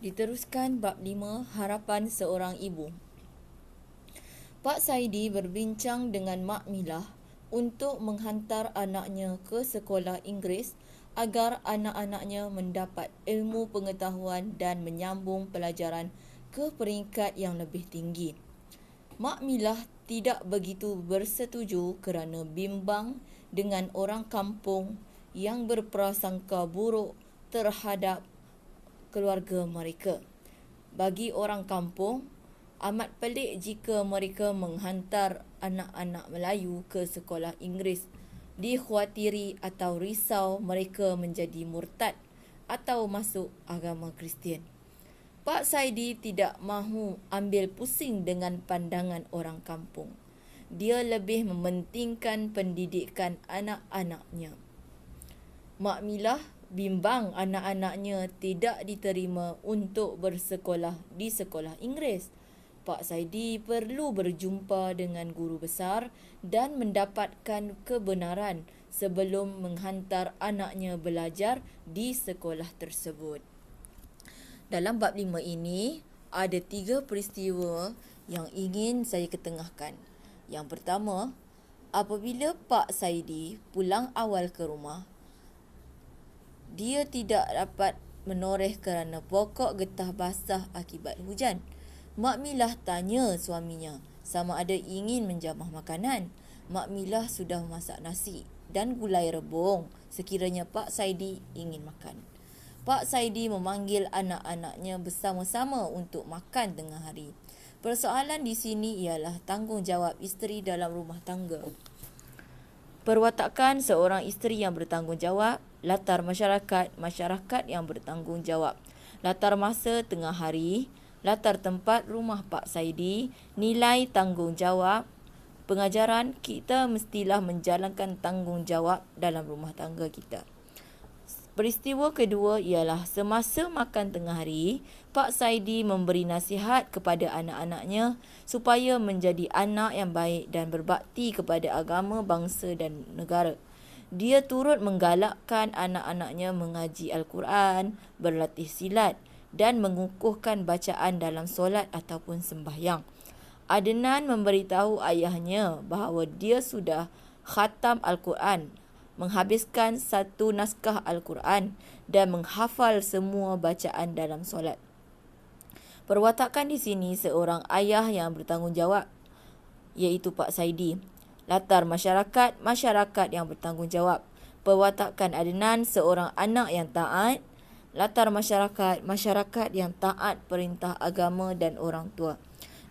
Diteruskan bab 5, harapan seorang ibu. Pak Saidi berbincang dengan Mak Milah untuk menghantar anaknya ke sekolah Inggeris agar anak-anaknya mendapat ilmu pengetahuan dan menyambung pelajaran ke peringkat yang lebih tinggi. Mak Milah tidak begitu bersetuju kerana bimbang dengan orang kampung yang berprasangka buruk terhadap keluarga mereka. Bagi orang kampung, amat pelik jika mereka menghantar anak-anak Melayu ke sekolah Inggeris. Dikhawatiri atau risau mereka menjadi murtad atau masuk agama Kristian. Pak Saidi tidak mahu ambil pusing dengan pandangan orang kampung. Dia lebih mementingkan pendidikan anak-anaknya. Mak Milah bimbang anak-anaknya tidak diterima untuk bersekolah di sekolah Inggeris. Pak Saidi perlu berjumpa dengan guru besar dan mendapatkan kebenaran sebelum menghantar anaknya belajar di sekolah tersebut. Dalam bab 5 ini, ada 3 peristiwa yang ingin saya ketengahkan. Yang pertama, apabila Pak Saidi pulang awal ke rumah, dia tidak dapat menoreh kerana pokok getah basah akibat hujan. Mak Milah tanya suaminya sama ada ingin menjamah makanan. Mak Milah sudah masak nasi dan gulai rebung sekiranya Pak Saidi ingin makan. Pak Saidi memanggil anak-anaknya bersama-sama untuk makan tengah hari. Persoalan di sini ialah tanggungjawab isteri dalam rumah tangga. Perwatakan seorang isteri yang bertanggungjawab, latar masyarakat yang bertanggungjawab, latar masa tengah hari, latar tempat rumah Pak Saidi, nilai tanggungjawab, pengajaran kita mestilah menjalankan tanggungjawab dalam rumah tangga kita. Peristiwa kedua ialah semasa makan tengah hari, Pak Saidi memberi nasihat kepada anak-anaknya supaya menjadi anak yang baik dan berbakti kepada agama, bangsa dan negara. Dia turut menggalakkan anak-anaknya mengaji Al-Quran, berlatih silat dan mengukuhkan bacaan dalam solat ataupun sembahyang. Adnan memberitahu ayahnya bahawa dia sudah khatam Al-Quran, menghabiskan 1 naskah Al-Quran dan menghafal semua bacaan dalam solat. Perwatakan di sini seorang ayah yang bertanggungjawab, iaitu Pak Saidi. Latar masyarakat yang bertanggungjawab. Perwatakan Adnan seorang anak yang taat. Latar masyarakat yang taat perintah agama dan orang tua.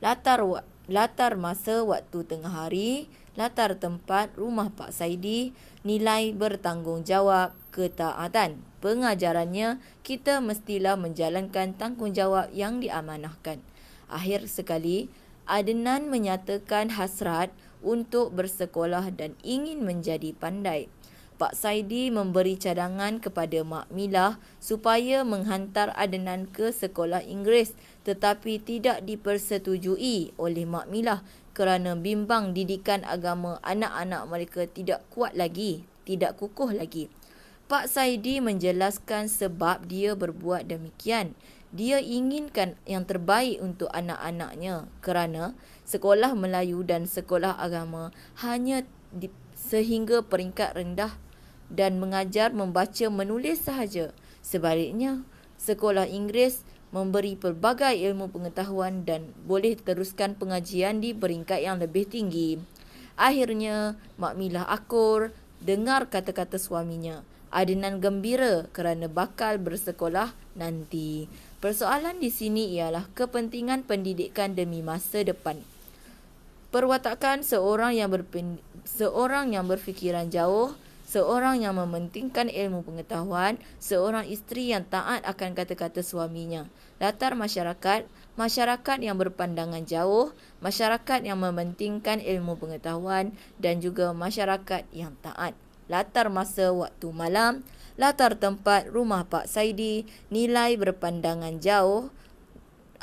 Latar masa waktu tengah hari, latar tempat rumah Pak Saidi, nilai bertanggungjawab, ketaatan. Pengajarannya, kita mestilah menjalankan tanggungjawab yang diamanahkan. Akhir sekali, Adnan menyatakan hasrat untuk bersekolah dan ingin menjadi pandai. Pak Saidi memberi cadangan kepada Mak Milah supaya menghantar Adnan ke sekolah Inggeris, tetapi tidak dipersetujui oleh Mak Milah kerana bimbang didikan agama anak-anak mereka tidak kukuh lagi. Pak Saidi menjelaskan sebab dia berbuat demikian. Dia inginkan yang terbaik untuk anak-anaknya kerana sekolah Melayu dan sekolah agama hanya sehingga peringkat rendah dan mengajar membaca menulis sahaja. Sebaliknya, sekolah Inggeris memberi pelbagai ilmu pengetahuan dan boleh teruskan pengajian di peringkat yang lebih tinggi. Akhirnya, Mak Milah akur dengar kata-kata suaminya. Adnan gembira kerana bakal bersekolah nanti. Persoalan di sini ialah kepentingan pendidikan demi masa depan. Perwatakan seorang yang berfikiran jauh, seorang yang mementingkan ilmu pengetahuan, seorang isteri yang taat akan kata-kata suaminya. Latar masyarakat yang berpandangan jauh, masyarakat yang mementingkan ilmu pengetahuan dan juga masyarakat yang taat. Latar masa waktu malam, latar tempat rumah Pak Saidi, nilai berpandangan jauh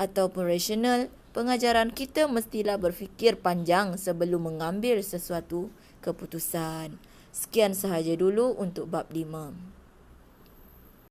ataupun rasional. Pengajaran kita mestilah berfikir panjang sebelum mengambil sesuatu keputusan. Sekian sahaja dulu untuk bab 5.